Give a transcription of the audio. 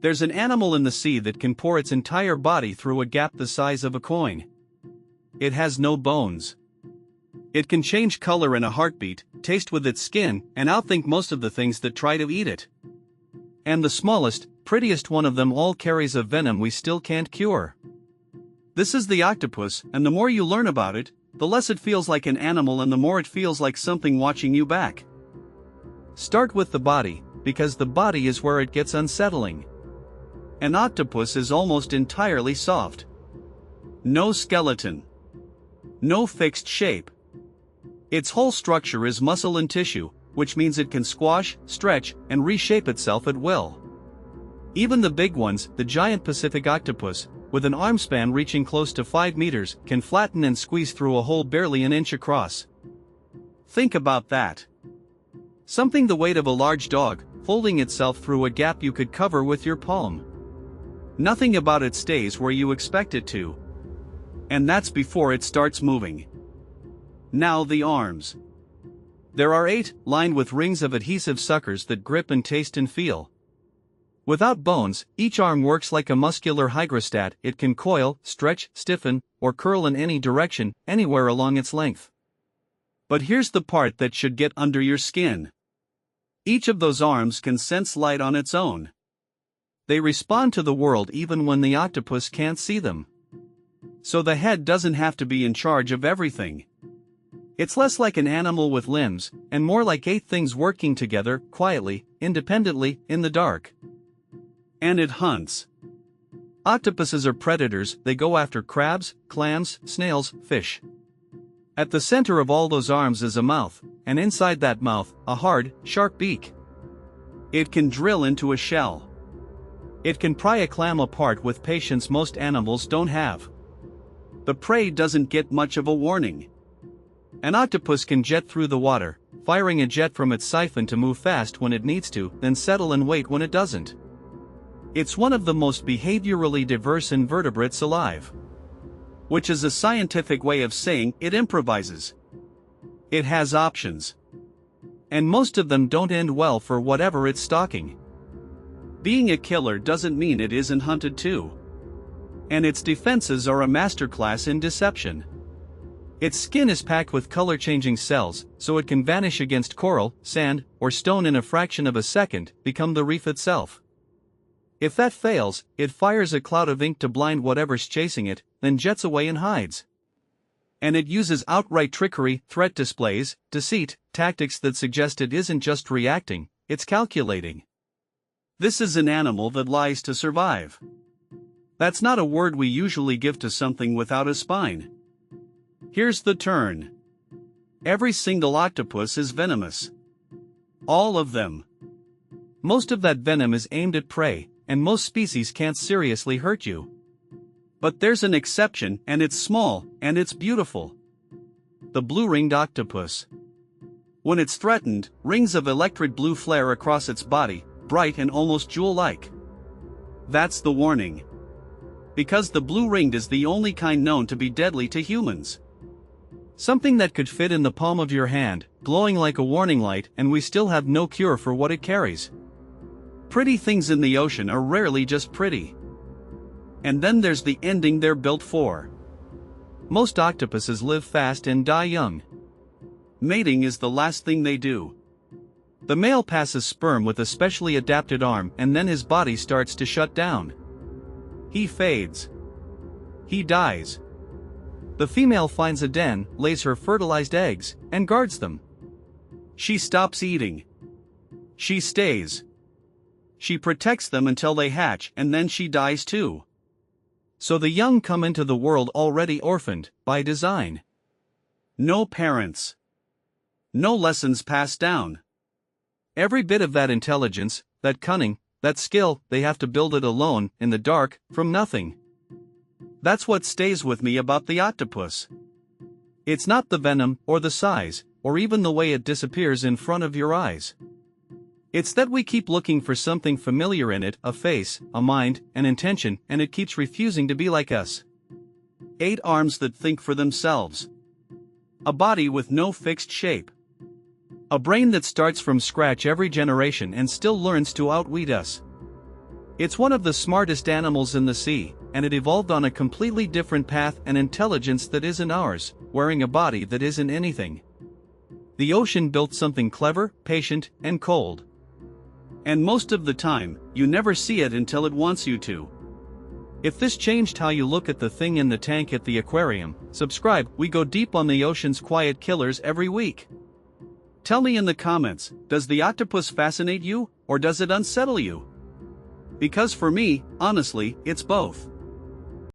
There's an animal in the sea that can pour its entire body through a gap the size of a coin. It has no bones. It can change color in a heartbeat, taste with its skin, and outthink most of the things that try to eat it. And the smallest, prettiest one of them all carries a venom we still can't cure. This is the octopus, and the more you learn about it, the less it feels like an animal and the more it feels like something watching you back. Start with the body, because the body is where it gets unsettling. An octopus is almost entirely soft. No skeleton. No fixed shape. Its whole structure is muscle and tissue, which means it can squash, stretch, and reshape itself at will. Even the big ones, the giant Pacific octopus, with an arm span reaching close to 5 meters, can flatten and squeeze through a hole barely an inch across. Think about that. Something the weight of a large dog, folding itself through a gap you could cover with your palm. Nothing about it stays where you expect it to. And that's before it starts moving. Now the arms. There are 8, lined with rings of adhesive suckers that grip and taste and feel. Without bones, each arm works like a muscular hygrostat. It can coil, stretch, stiffen, or curl in any direction, anywhere along its length. But here's the part that should get under your skin. Each of those arms can sense light on its own. They respond to the world even when the octopus can't see them. So the head doesn't have to be in charge of everything. It's less like an animal with limbs, and more like 8 things working together, quietly, independently, in the dark. And it hunts. Octopuses are predators. They go after crabs, clams, snails, fish. At the center of all those arms is a mouth, and inside that mouth, a hard, sharp beak. It can drill into a shell. It can pry a clam apart with patience most animals don't have. The prey doesn't get much of a warning. An octopus can jet through the water, firing a jet from its siphon to move fast when it needs to, then settle and wait when it doesn't. It's one of the most behaviorally diverse invertebrates alive. Which is a scientific way of saying it improvises. It has options. And most of them don't end well for whatever it's stalking. Being a killer doesn't mean it isn't hunted too. And its defenses are a masterclass in deception. Its skin is packed with color-changing cells, so it can vanish against coral, sand, or stone in a fraction of a second, become the reef itself. If that fails, it fires a cloud of ink to blind whatever's chasing it, then jets away and hides. And it uses outright trickery, threat displays, deceit, tactics that suggest it isn't just reacting, it's calculating. This is an animal that lies to survive. That's not a word we usually give to something without a spine. Here's the turn. Every single octopus is venomous. All of them. Most of that venom is aimed at prey, and most species can't seriously hurt you. But there's an exception, and it's small, and it's beautiful. The blue-ringed octopus. When it's threatened, rings of electric blue flare across its body, bright and almost jewel-like. That's the warning. Because the blue-ringed is the only kind known to be deadly to humans. Something that could fit in the palm of your hand, glowing like a warning light, and we still have no cure for what it carries. Pretty things in the ocean are rarely just pretty. And then there's the ending they're built for. Most octopuses live fast and die young. Mating is the last thing they do. The male passes sperm with a specially adapted arm, and then his body starts to shut down. He fades. He dies. The female finds a den, lays her fertilized eggs, and guards them. She stops eating. She stays. She protects them until they hatch, and then she dies too. So the young come into the world already orphaned, by design. No parents. No lessons passed down. Every bit of that intelligence, that cunning, that skill, they have to build it alone, in the dark, from nothing. That's what stays with me about the octopus. It's not the venom, or the size, or even the way it disappears in front of your eyes. It's that we keep looking for something familiar in it, a face, a mind, an intention, and it keeps refusing to be like us. 8 arms that think for themselves. A body with no fixed shape. A brain that starts from scratch every generation and still learns to outwit us. It's one of the smartest animals in the sea, and it evolved on a completely different path and intelligence that isn't ours, wearing a body that isn't anything. The ocean built something clever, patient, and cold. And most of the time, you never see it until it wants you to. If this changed how you look at the thing in the tank at the aquarium, subscribe. We go deep on the ocean's quiet killers every week. Tell me in the comments, does the octopus fascinate you, or does it unsettle you? Because for me, honestly, it's both.